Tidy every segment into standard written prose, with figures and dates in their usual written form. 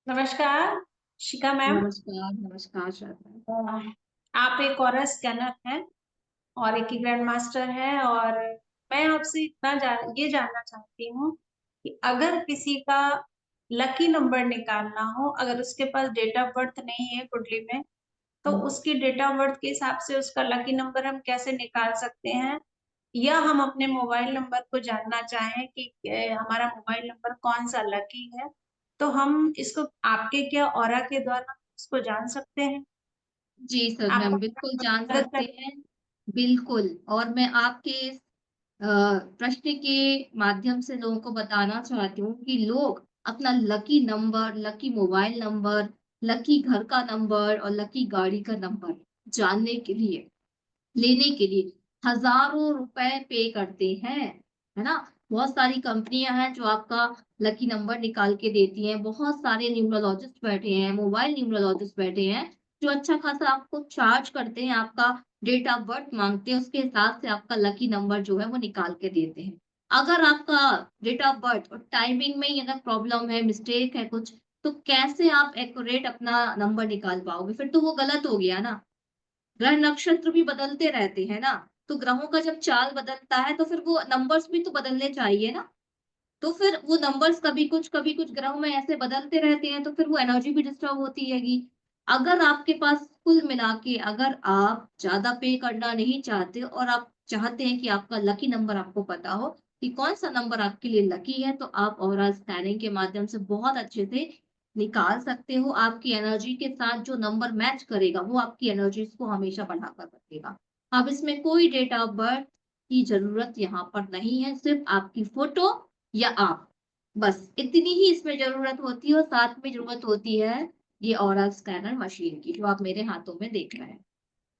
नमस्कार, शिखा मैम। नमस्कार, नमस्कार श्रद्धा। आप एक कोरस स्कैनर हैं और एक ग्रैंड मास्टर हैं और मैं आपसे ये जानना चाहती हूँ कि अगर किसी का लकी नंबर निकालना हो, अगर उसके पास डेट ऑफ बर्थ नहीं है कुंडली में, तो उसकी डेट ऑफ बर्थ के हिसाब से उसका लकी नंबर हम कैसे निकाल सकते हैं? या हम अपने मोबाइल नंबर को जानना चाहें कि हमारा मोबाइल नंबर कौन-सा लकी है, तो हम इसको आपके क्या ऑरा के द्वारा इसको जान सकते हैं? जी सर, आप मैम बिल्कुल जान मदद सकते कर। हैं। बिल्कुल, और मैं आपके इस प्रश्न के माध्यम से लोगों को बताना चाहती हूँ कि लोग अपना lucky number, lucky mobile number, lucky घर का नंबर और लकी गाड़ी का नंबर जानने के लिए लेने के लिए हज़ारों रुपए पे करते हैं, है ना? बहुत सारी कंपनियाँ हैं जो आपका लकी नंबर निकाल के देती हैं, बहुत सारे न्यूमरोलॉजिस्ट बैठे हैं, मोबाइल न्यूमरोलॉजिस्ट बैठे हैं, जो अच्छा खासा आपको चार्ज करते हैं, आपका डेट ऑफ बर्थ माँगते हैं, उसके हिसाब से आपका लकी नंबर जो है वो निकाल के देते हैं। अगर आपका डेट ऑफ बर्थ और टाइमिंग में ही अगर प्रॉब्लम है, मिस्टेक है कुछ, तो कैसे आप एक्यूरेट अपना नंबर निकाल पाओगे? फिर तो वो गलत हो गया ना। ग्रह नक्षत्र भी बदलते रहते हैं ना, तो ग्रहों का जब चाल बदलता है तो फिर वो नंबर्स भी तो बदलने चाहिए ना। तो फिर वो नंबर्स कभी कुछ ग्रहों में ऐसे बदलते रहते हैं तो फिर वो एनर्जी भी डिस्टर्ब होती हैगी। अगर आपके पास कुल मिला के अगर आप ज़्यादा पे करना नहीं चाहते और आप चाहते हैं कि आपका लकी नंबर आपको पता हो कि कौन-सा नंबर आपके लिए लकी है, तो आप ऑरा स्कैनिंग के माध्यम से बहुत अच्छे से निकाल सकते हो। आपकी एनर्जी के साथ जो नंबर मैच करेगा, वो आपकी एनर्जीज़ को हमेशा बढ़ाकर रखेगा। अब इसमें कोई डेट ऑफ बर्थ की ज़रूरत यहाँ पर नहीं है, सिर्फ़ आपकी फ़ोटो या आप, बस इतनी ही इसमें ज़रूरत होती है और साथ में ज़रूरत होती है ये ऑरा स्कैनर मशीन की, जो आप मेरे हाथों में देख रहे हैं।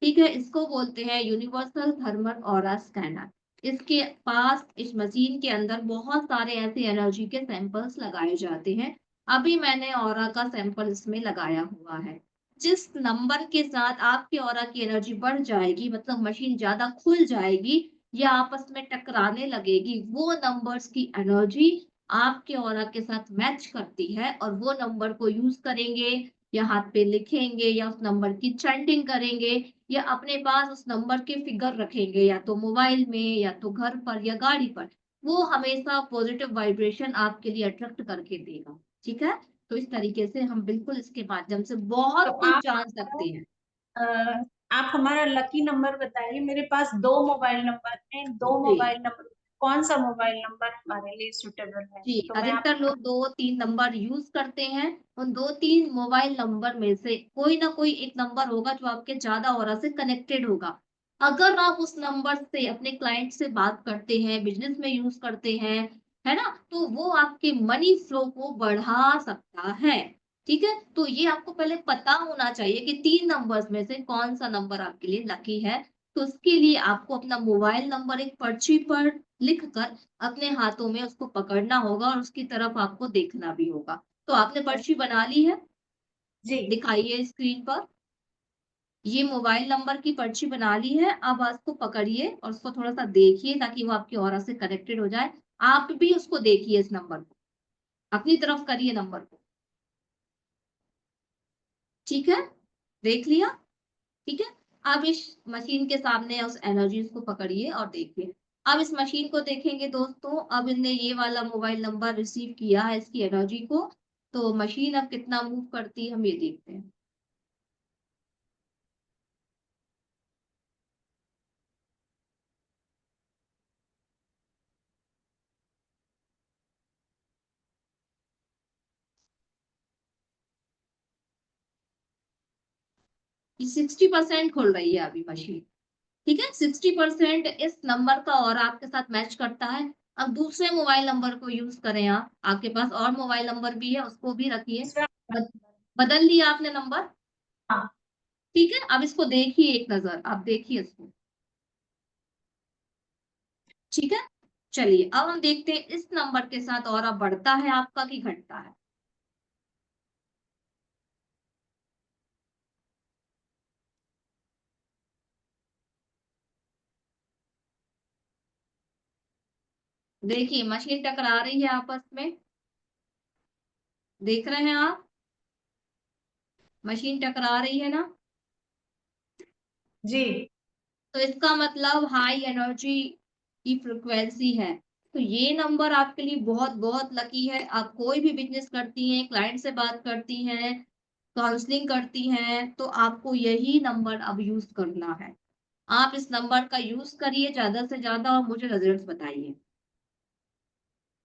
ठीक है, इसको बोलते हैं यूनिवर्सल थर्मल ऑरा स्कैनर। इसके पास इस मशीन के अंदर बहुत सारे ऐसे एनर्जी के सैंपल्स लगाए जाते हैं। अभी मैंने ऑरा का सैंपल इसमें लगाया हुआ है। जिस नंबर के साथ आपके ऑरा की एनर्जी बढ़ जाएगी, मतलब मशीन ज़्यादा खुल जाएगी या आपस में टकराने लगेगी, वो नंबर्स की एनर्जी आपके ऑरा के साथ मैच करती है और वो नंबर को यूज़ करेंगे या हाथ पे लिखेंगे या उस नंबर की चैंटिंग करेंगे या अपने पास उस नंबर के फिगर रखेंगे या तो मोबाइल में या तो घर पर या गाड़ी पर, वो हमेशा पॉजिटिव वाइब्रेशन आपके लिए अट्रैक्ट करके देगा, ठीक है? तो इस तरीके से हम बिल्कुल इसके माध्यम से तो बहुत कुछ आप जान सकते हैं। अ, आप हमारा लकी नंबर बताइए। मेरे पास 2 मोबाइल नंबर हैं, 2 जी। मोबाइल नंबर कौन-सा मोबाइल नंबर हमारे लिए सूटेबल है? जी, तो मैं अधिकतर आपको लोग 2-3 नंबर यूज़ करते हैं। उन 2-3 मोबाइल नंबर में से कोई ना कोई एक नंबर होगा जो आपके ज़्यादा ऑरा से कनेक्टेड होगा। अगर आप उस नंबर से अपने क्लाइंट से बात करते हैं, बिज़नेस में यूज़ करते हैं, है ना? तो वो आपके मनी फ्लो को बढ़ा सकता है। ठीक है? तो ये आपको पहले पता होना चाहिए कि 3 नंबर्स में से कौन-सा नंबर आपके लिए लकी है। तो उसके लिए आपको अपना मोबाइल नंबर एक पर्ची पर लिख कर अपने हाथों में उसको पकड़ना होगा और उसकी तरफ आपको देखना भी होगा। तो आपने पर्ची बना ली है? जी। दिखाइए स्क्रीन पर। ये मोबाइल नंबर की पर्ची बना ली है। अब उसको पकड़िए और उसको थोड़ा-सा देखिए ताकि वो आपकी ऑरा से कनेक्टेड हो जाए। आप भी उसको देखिए इस नंबर को। अपनी तरफ करिए नंबर को। ठीक है? देख लिया? ठीक है? अब इस मशीन के सामने उस एनर्जीज़ को पकड़िए और देखिए। अब इस मशीन को देखेंगे दोस्तों, अब इनने ये वाला मोबाइल नंबर रिसीव किया है इसकी एनर्जी को, तो मशीन अब कितना मूव करती है हम ये देखते हैं। ये 60% खुल रही है अभी मशीन, ठीक है? 60% इस नंबर का और आपके साथ मैच करता है। अब दूसरे मोबाइल नंबर को यूज़ करें आप, आपके पास और मोबाइल नंबर भी है, उसको भी रखिए। दूसरा बद बदल लिया आपने नंबर? हाँ। ठीक है? अब इसको देखिए एक नज़र, आप देखिए इसको। ठीक है? चलिए, अब हम देखते हैं इस नंबर के साथ ऑरा बढ़ता है आपका कि घटता है? देखिए मशीन टकरा रही है आपस में, देख रहे हैं आप? मशीन टकरा रही है ना? जी। तो इसका मतलब हाई एनर्जी की फ्रिक्वेंसी है। तो ये नंबर आपके लिए बहुत बहुत लकी है। आप कोई भी बिजनेस करती हैं, क्लाइंट से बात करती हैं, काउंसलिंग करती हैं, तो आपको यही नंबर अब यूज करना है। आप इस नंबर का यूज करिए ज्यादा से ज्यादा और मुझे रिजल्ट बताइए।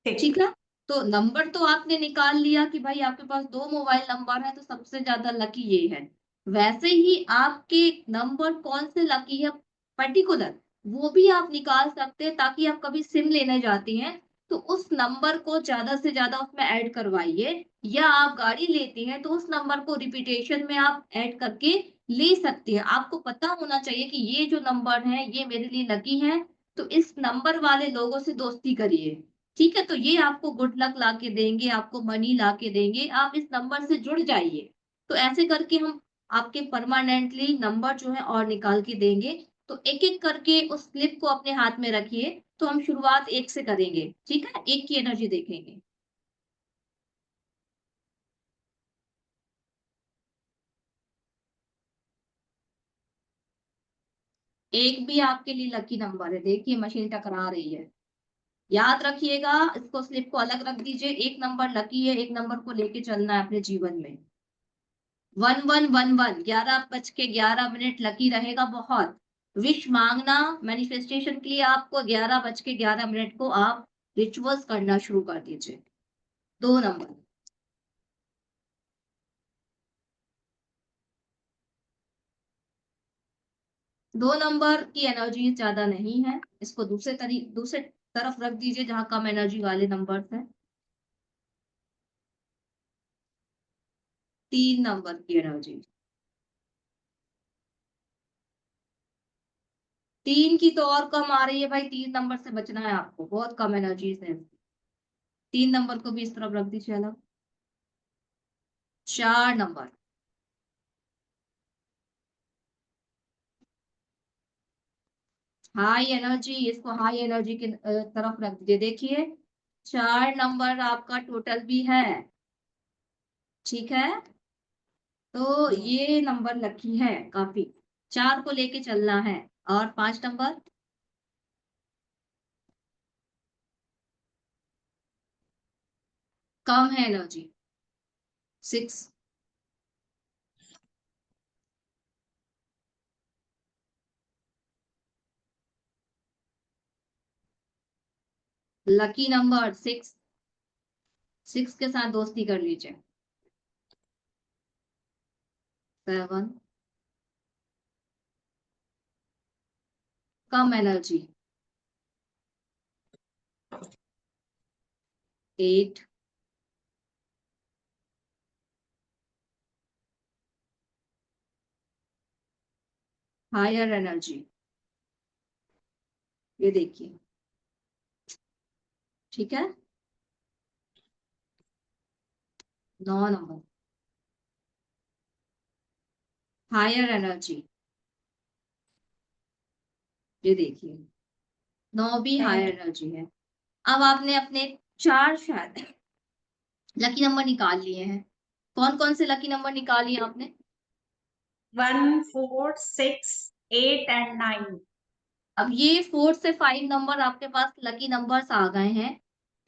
ठीक। ठीक है? तो नंबर तो आपने निकाल लिया कि भाई आपके पास 2 मोबाइल नंबर है तो सबसे ज़्यादा लकी ये है। वैसे ही आपके नंबर कौन से लकी है पर्टिकुलर, वो भी आप निकाल सकते हैं ताकि आप कभी सिम लेने जाती हैं, तो उस नंबर को ज़्यादा से ज़्यादा उसमें ऐड करवाइए, या आप गाड़ी लेती हैं तो उस नंबर को रिपीटेशन में आप ऐड करके ले सकती हैं। आपको पता होना चाहिए कि ये जो नंबर है ये मेरे लिए लकी है, तो इस नंबर वाले लोगों से दोस्ती करिए। ठीक है? तो ये आपको गुड लक लाके देंगे, आपको मनी लाके देंगे, आप इस नंबर से जुड़ जाइए। तो ऐसे करके हम आपके परमानेंटली नंबर जो है और निकाल के देंगे। तो एक-एक करके उस स्लिप को अपने हाथ में रखिए, तो हम शुरुआत 1 से करेंगे, ठीक है? 1 की एनर्जी देखेंगे। 1 भी आपके लिए लकी नंबर है, देखिए मशीन टकरा रही है। याद रखिएगा, इसको स्लिप को अलग रख दीजिए, 1 नंबर लकी है, 1 नंबर को लेके चलना है अपने जीवन में। 1111 11:11 लकी रहेगा बहुत। विश मांगना मैनिफेस्टेशन के लिए आपको 11:11 को आप रिचुअल्स करना शुरू कर दीजिए। 2 नंबर। 2 नंबर की एनर्जी ज्यादा नहीं है, इसको दूसरे तरफ रख दीजिए जहां कम एनर्जी वाले नंबर्स हैं। 3 नंबर की एनर्जी। 3 की तो और कम आ रही है भाई, 3 नंबर से बचना है आपको, बहुत कम एनर्जीज है। 3 नंबर को भी इस तरफ रख दीजिए अलग। 4 नंबर। हाई एनर्जी, इसको हाई एनर्जी की तरफ रख दीजिए। देखिए 4 नंबर आपका टोटल भी है, ठीक है? तो ये नंबर लकी है काफी। 4 को लेके चलना है। और 5 नंबर। कम है एनर्जी। 6। Lucky number 6। 6 के साथ दोस्ती कर लीजिए। 7। कम एनर्जी। 8। Higher energy. ये देखिए, ठीक है? 9 नंबर। Higher energy. ये देखिए, 9 भी थैंक हायर एनर्जी है। अब आपने अपने 4 शायद लकी नंबर निकाल लिए हैं। कौन-कौन से लकी नंबर निकालिए आपने? यू। 1 4 6 8 एंड 9। अब ये 4 से 5 नंबर आपके पास लकी नंबर्स आ गए हैं।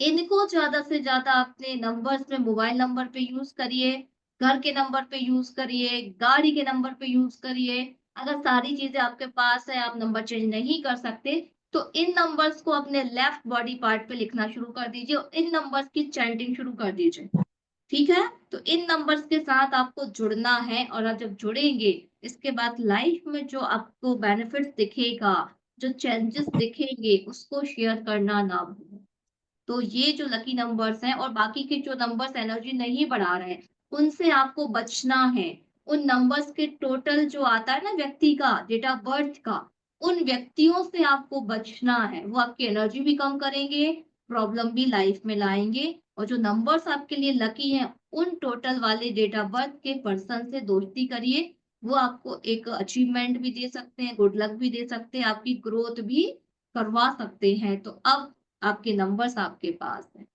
इनको ज़्यादा से ज़्यादा अपने नंबर्स में मोबाइल नंबर पे यूज़ करिए, घर के नंबर पे यूज़ करिए, गाड़ी के नंबर पे यूज़ करिए। अगर सारी चीज़ें आपके पास है, आप नंबर चेंज नहीं कर सकते, तो इन नंबर्स को अपने लेफ्ट बॉडी पार्ट पे लिखना शुरू कर दीजिए और इन नंबर्स की चैंटिंग शुरू कर दीजिए। ठीक है? तो इन नंबर्स के साथ आपको जुड़ना है और आप जब जुड़ेंगे, इसके बाद लाइफ में जो आपको बेनिफिट्स दिखेगा, जो चेंजेस दिखेंगे, उसको शेयर करना ना भूलें। तो ये जो लकी नंबर्स हैं और बाकी के जो नंबर्स एनर्जी नहीं बढ़ा रहे हैं, उनसे आपको बचना है। उन नंबर्स के टोटल जो आता है ना व्यक्ति का, डेट ऑफ बर्थ का, उन व्यक्तियों से आपको बचना है। वो आपकी एनर्जी भी कम करेंगे, प्रॉब्लम भी लाइफ में लाएँगे और जो नंबर्स आपके लिए लकी हैं, उन टोटल वाले डेट ऑफ बर्थ के पर्सन से दोस्ती करिए। वो आपको एक अचीवमेंट भी दे सकते हैं, गुड लक भी दे सकते हैं, आपकी ग्रोथ भी करवा सकते हैं। तो अब आपके नंबर्स आपके पास हैं।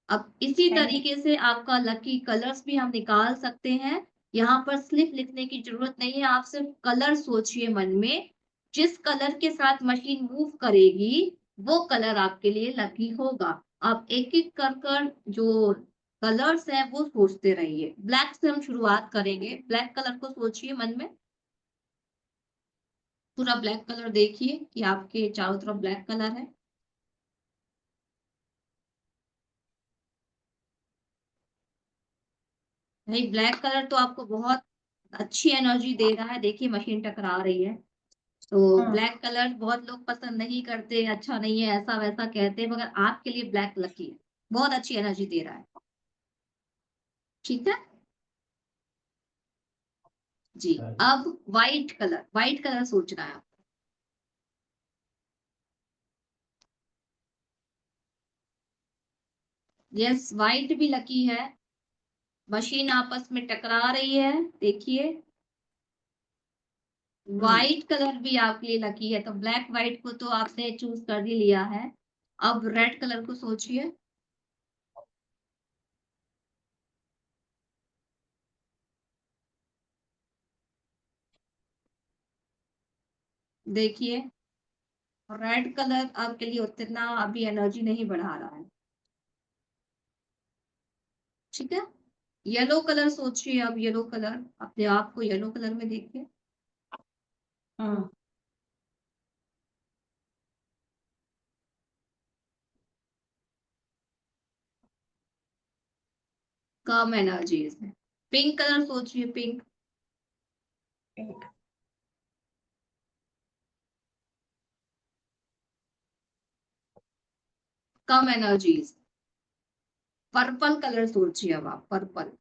अब इसी थैंक तरीके से आपका लकी कलर्स भी हम निकाल सकते हैं। यहाँ पर स्लिप लिखने की जरूरत नहीं है, आप सिर्फ कलर सोचिए मन में। जिस कलर के साथ मशीन मूव करेगी वो कलर आपके लिए लकी होगा। आप एक एक कर जो कलर्स हैं वो सोचते रहिए। ब्लैक से हम शुरुआत करेंगे। ब्लैक कलर को सोचिए मन में, पूरा ब्लैक कलर देखिए कि आपके चारों तरफ ब्लैक कलर है। नहीं, ब्लैक कलर तो आपको बहुत अच्छी एनर्जी दे रहा है। देखिए मशीन टकरा रही है। तो हम्म। ब्लैक कलर बहुत लोग पसंद नहीं करते, अच्छा नहीं है, ऐसा वैसा कहते हैं, मगर आपके लिए ब्लैक लकी है। बहुत अच्छी एनर्जी दे रहा है। ठीक है जी। अब व्हाइट कलर सोचना है। यस, व्हाइट भी लकी है। मशीन आपस में टकरा रही है, देखिए। हम्म। व्हाइट कलर भी आपके लिए लकी है। तो ब्लैक व्हाइट को तो आपने चूज कर ही लिया है। अब रेड कलर को सोचिए। देखिए रेड कलर आपके लिए उतना अभी एनर्जी नहीं बढ़ा रहा है। ठीक है, येलो कलर सोचिए। अब येलो कलर, अपने आप को येलो कलर में देखिए। हम्म। कम एनर्जीज है। पिंक कलर सोचिए। पिंक, ठीक। कम एनर्जीज। पर्पल कलर सोचिए। अब आप पर्पल,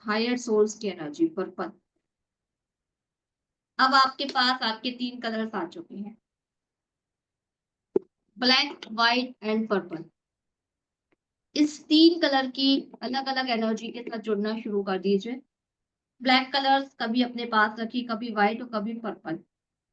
हायर सोल्स की एनर्जी, पर्पल। अब आपके पास आपके 3 कलर्स आ चुके हैं, ब्लैक, व्हाइट एंड पर्पल। इस 3 कलर की अलग अलग एनर्जी के साथ जुड़ना शुरू कर दीजिए। ब्लैक कलर्स कभी अपने पास रखिए, कभी व्हाइट और कभी पर्पल।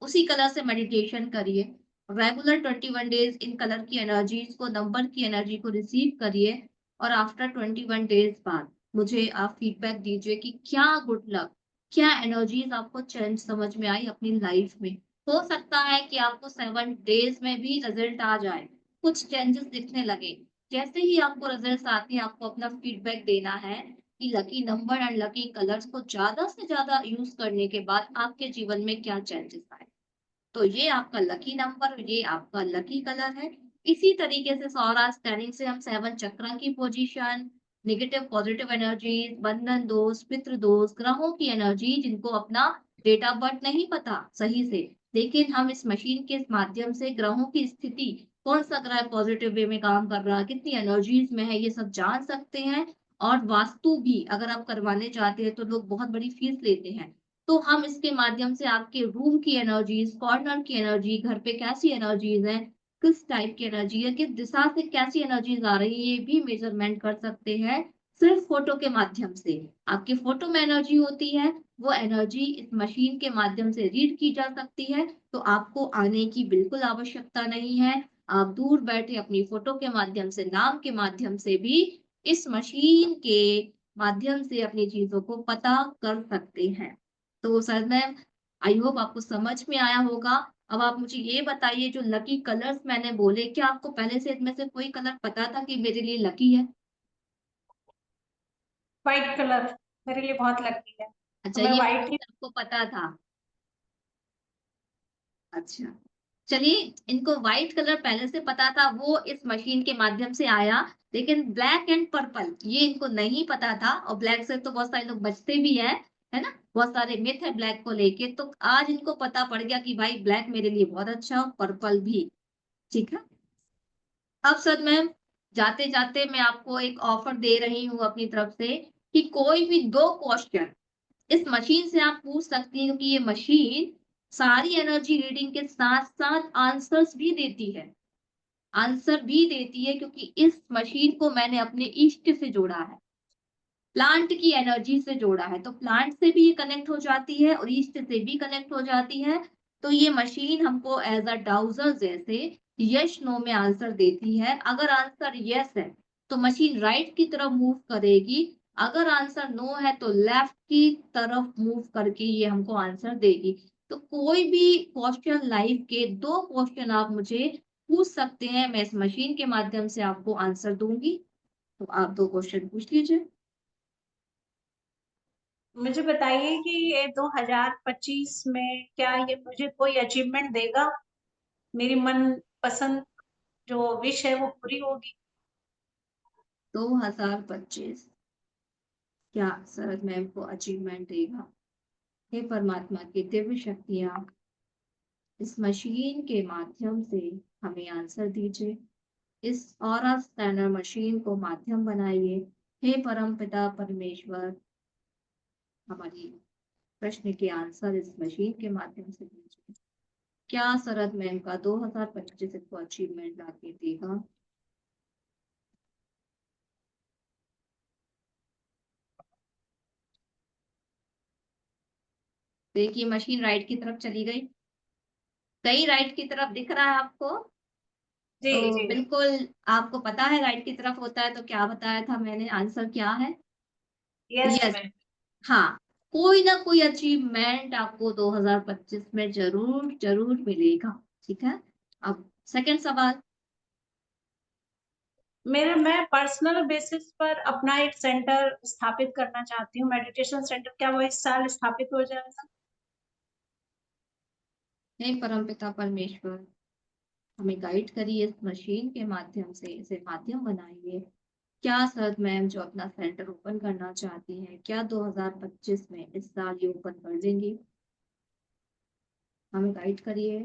उसी कलर से मेडिटेशन करिए। रेगुलर 21 डेज इन कलर की एनर्जीज को, नंबर की एनर्जी को रिसीव करिए। और आफ्टर 21 डेज बाद मुझे आप फीडबैक दीजिए कि क्या गुड लक, क्या एनर्जीज आपको चेंज समझ में आई अपनी लाइफ में। हो सकता है कि आपको 7 डेज में भी रिजल्ट आ जाए, कुछ चेंजेस दिखने लगे। जैसे ही आपको रिजल्ट आते हैं आपको अपना फीडबैक देना है कि lucky number and lucky colours को ज्यादा से ज्यादा यूज करने के बाद आपके जीवन में क्या चेंजेस आए। तो ये आपका लकी नंबर, ये आपका लकी कलर है। इसी तरीके से सौरा स्कैनिंग से हम 7 चक्र की पोजीशन, नेगेटिव पॉजिटिव एनर्जीज, बंधन दोष, पितृ दोष, ग्रहों की एनर्जी जिनको अपना डेट ऑफ बर्थ नहीं पता सही से, लेकिन हम इस मशीन के माध्यम से ग्रहों की स्थिति, कौन सा ग्रह पॉजिटिव वे में काम कर रहा है, कितनी एनर्जीज में है, ये सब जान सकते हैं। और वास्तु भी अगर आप करवाने चाहते हैं तो लोग बहुत बड़ी फीस लेते हैं। तो हम इसके माध्यम से आपके रूम की एनर्जीज, कॉर्नर की एनर्जी, घर पे कैसी एनर्जीज हैं, किस टाइप की एनर्जी है, किस दिशा से कैसी एनर्जीज आ रही है, ये भी मेजरमेंट कर सकते हैं सिर्फ फोटो के माध्यम से। आपके फोटो में एनर्जी होती है, वो एनर्जी इस मशीन के माध्यम से रीड की जा सकती है। तो आपको आने की बिल्कुल आवश्यकता नहीं है। आप दूर बैठे अपनी फोटो के माध्यम से, नाम के माध्यम से भी इस मशीन के माध्यम से अपनी चीजों को पता कर सकते हैं। तो सर मैम, आई होप आपको समझ में आया होगा। अब आप मुझे ये बताइए, जो लकी कलर्स मैंने बोले, क्या आपको पहले से इनमें से कोई कलर पता था कि मेरे लिए लकी है? व्हाइट कलर मेरे लिए बहुत लकी है, तो अच्छा, मैं ये व्हाइट पहले ही। से आपको पता था। अच्छा, चलिए, इनको व्हाइट कलर पहले से पता था, वो इस मशीन के माध्यम से आया। लेकिन ब्लैक एंड पर्पल ये इनको नहीं पता था, और ब्लैक से तो बहुत सारे लोग बचते भी हैं, है ना? बहुत सारे मिथ है ब्लैक को लेके। तो आज इनको पता पड़ गया कि भाई ब्लैक मेरे लिए बहुत अच्छा और पर्पल भी। ठीक है। अब सर मैम, जाते जाते मैं आपको एक ऑफर दे रही हूँ अपनी तरफ से कि कोई भी 2 क्वेश्चन इस मशीन से आप पूछ सकती हैं, क्योंकि ये मशीन सारी एनर्जी रीडिंग के साथ साथ आंसर्स भी देती है। आंसर भी देती है क्योंकि इस मशीन को मैंने अपने इष्ट से जोड़ा है, प्लांट की एनर्जी से जोड़ा है। तो प्लांट से भी ये कनेक्ट हो जाती है और ईस्ट से भी कनेक्ट हो जाती है। तो ये मशीन हमको एज अ डाउजर जैसे यस नो में आंसर देती है। अगर आंसर यस है तो मशीन राइट की तरफ मूव करेगी, अगर आंसर नो है तो लेफ्ट की तरफ मूव करके ये हमको आंसर देगी। तो कोई भी क्वेश्चन लाइफ के 2 क्वेश्चन आप मुझे पूछ सकते हैं, मैं इस मशीन के माध्यम से आपको आंसर दूंगी। तो आप 2 क्वेश्चन पूछ लीजिए। मुझे बताइए कि ये 2025 में क्या ये मुझे कोई अचीवमेंट देगा? मेरी मन पसंद जो विश है वो पूरी होगी? 2025 क्या शरद मैम को अचीवमेंट देगा? हे परमात्मा की दिव्य शक्तियां, इस मशीन के माध्यम से हमें आंसर दीजिए। इस ऑरा स्कैनर मशीन को माध्यम बनाइए। हे परम पिता परमेश्वर, हमारी प्रश्न के आंसर इस मशीन के माध्यम से दीजिए। क्या शरद मैम का 2025 को अचीवमेंट लाके देगा? देखिए मशीन राइट की तरफ चली गई। गई राइट की तरफ, दिख रहा है आपको? जी तो जी। बिल्कुल आपको पता है राइट की तरफ होता है, तो क्या बताया था मैंने, आंसर क्या है? Yes yes. मैम। हाँ, कोई ना कोई अचीवमेंट आपको 2025 में ज़रूर, ज़रूर मिलेगा, ठीक है? अब सेकंड सवाल। मैं पर्सनल बेसिस पर अपना एक सेंटर स्थापित करना चाहती हूँ, मेडिटेशन सेंटर। क्या वो इस साल स्थापित हो जाएगा? हे परमपिता परमेश्वर, हमें गाइड करिए इस मशीन के माध्यम से, इसे माध्यम बनाइए। क्या शरद मैम जो अपना सेंटर ओपन करना चाहती हैं, क्या 2025 में इस साल ये ओपन कर देंगी? हमें गाइड करिए।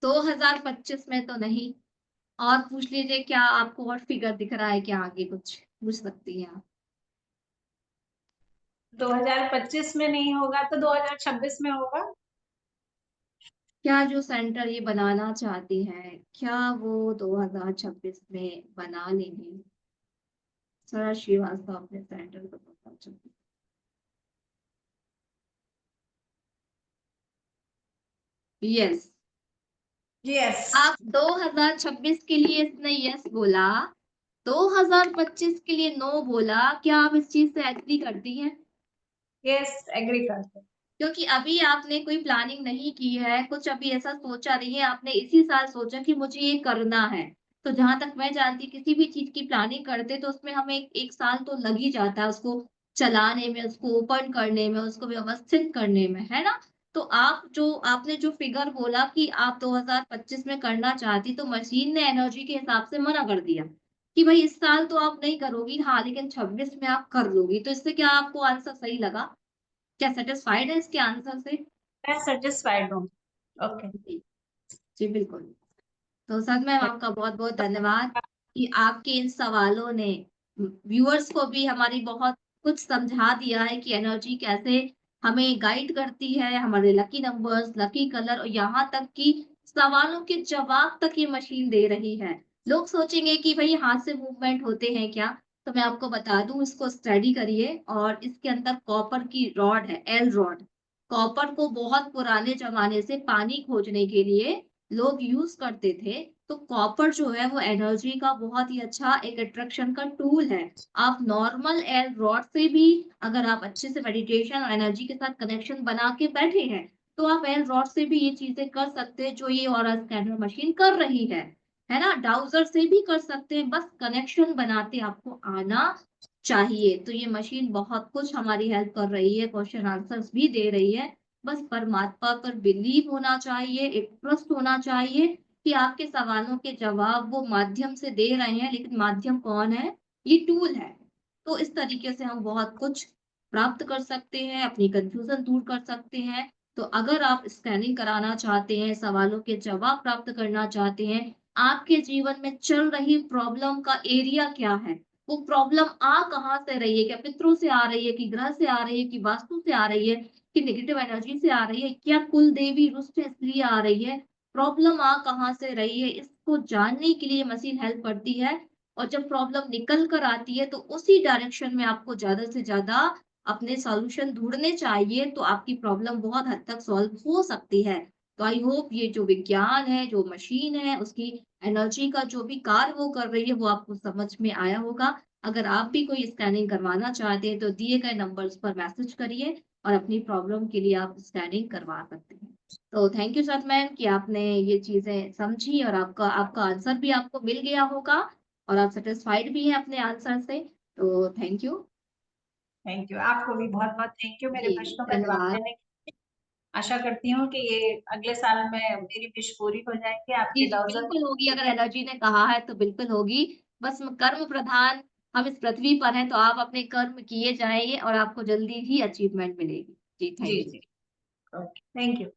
2025 में तो नहीं। और पूछ लीजिए, क्या आपको और फिगर दिख रहा है क्या? आगे कुछ पूछ सकती हैं आप। 2025 में नहीं होगा तो 2026 में होगा? क्या जो सेंटर ये बनाना चाहती हैं, क्या वो 2026 में बना लेंगी? सर श्रीवास्तव अपने सेंटर को बनाना चाहती हैं। यस। यस। आप 2026 के लिए इसने यस बोला, 2025 के लिए नो बोला, क्या आप इस चीज से एग्री करती हैं? यस, एग्री करते हैं। क्योंकि अभी आपने कोई प्लानिंग नहीं की है, कुछ अभी ऐसा सोचा नहीं है, आपने इसी साल सोचा कि मुझे ये करना है। तो जहाँ तक मैं जानती, किसी भी चीज़ की प्लानिंग करते तो उसमें हमें 1 साल तो लग ही जाता है उसको चलाने में, उसको ओपन करने में, उसको व्यवस्थित करने में, है ना? तो आपने जो फिगर बोला कि आप 2025 में करना चाहती, तो मशीन ने एनर्जी के हिसाब से मना कर दिया कि भई इस साल तो आप नहीं करोगी, हाँ, लेकिन 26 में आप कर लोगी। तो इससे क्या आपको आंसर सही लगा? क्या सैटिस्फाइड है इसके आंसर से? मैं सेटिस्फाइड हूँ। ओके। जी, जी बिल्कुल। तो सच में आपका बहुत-बहुत धन्यवाद कि आपके इन सवालों ने व्यूअर्स को भी हमारी बहुत कुछ समझा दिया है कि एनर्जी कैसे हमें गाइड करती है, हमारे लकी नंबर्स, लकी कलर और यहाँ तक कि सवालों के जवाब तक ये मशीन दे रही है। लोग सोचेंगे कि भई हाथ से मूवमेंट होते हैं क्या? तो मैं आपको बता दूँ, इसको स्टडी करिए और इसके अंदर कॉपर की रॉड है, एल रॉड। कॉपर को बहुत पुराने ज़माने से पानी खोजने के लिए लोग यूज़ करते थे, तो कॉपर जो है वो एनर्जी का बहुत ही अच्छा एक अट्रैक्शन का टूल है। आप नॉर्मल एयर रॉड से भी अगर आप अच्छे से मेडिटेशन और एनर्जी के साथ कनेक्शन बना के बैठे हैं, तो आप एयर रॉड से भी ये चीज़ें कर सकते हैं जो ये ऑरा स्कैनर मशीन कर रही है ना? डाउज़र से भी कर सकते हैं, बस कनेक्शन बनाते आपको आना चाहिए। तो ये मशीन बहुत कुछ हमारी हेल्प कर रही है, क्वेश्चन आंसर्स भी दे रही है। बस परमात्मा पर बिलीव होना चाहिए, एक ट्रस्ट होना चाहिए कि आपके सवालों के जवाब वो माध्यम से दे रहे हैं, लेकिन माध्यम कौन है? ये टूल है। तो इस तरीके से हम बहुत कुछ प्राप्त कर सकते हैं, अपनी कन्फ्यूज़न दूर कर सकते हैं। तो अगर आप स्कैनिंग कराना चाहते हैं, सवालों के जवाब प्राप्त करना चाहते हैं, आपके जीवन में चल रही प्रॉब्लम का एरिया क्या है? वो प्रॉब्लम आ कहाँ से रही है? क्या पितरों से आ रही है कि ग्रह से आ रही है कि वास्तु से आ रही है? कि नेगेटिव एनर्जी से आ रही है? क्या कुल देवी रुष्ट है इसलिए आ रही है? प्रॉब्लम आ कहाँ से रही है? इसको जानने के लिए मशीन हेल्प करती है। और जब प्रॉब्लम निकल कर आती है तो उसी डायरेक्शन में आपको ज़्यादा से ज़्यादा अपने सॉल्यूशन ढूँढने चाहिए, तो आपकी प्रॉब्लम बहुत हद तक सॉल्व हो सकती है। तो आई होप ये जो विज्ञान है, जो मशीन है, उसकी एनर्जी का जो भी कार्य वो कर रही है, वो आपको समझ में आया होगा। अगर आप भी कोई स्कैनिंग करवाना चाहते हैं, तो दिए गए नंबर्स पर मैसेज करिए और अपनी प्रॉब्लम के लिए आप स्कैनिंग करवा सकते हैं। तो थैंक यू सर मैम कि आपने ये चीज़ें समझी और आपका आपका आंसर भी आपको मिल गया होगा और आप सैटिस्फाइड भी हैं अपने आंसर से। तो थैंक यू। Thank you. आपको भी बहुत-बहुत थैंक यू मेरे जी, प्रश्नों का जवाब धन्यवाद। देने के लिए। आशा करती हूँ कि ये अगले साल में मेरी विश पूरी हो जाएँगी, जी, आपके जी, लफ्ज़ बिल्कुल होगी अगर एनर्जी ने कहा है तो बिल्कुल होगी। बस कर्म प्रधान हम इस पृथ्वी पर हैं तो आप अपने कर्म किए जाइए और आपको जल्दी ही अचीवमेंट मिलेगी। जी, जी, थैंक यू। जी। Okay, thank you.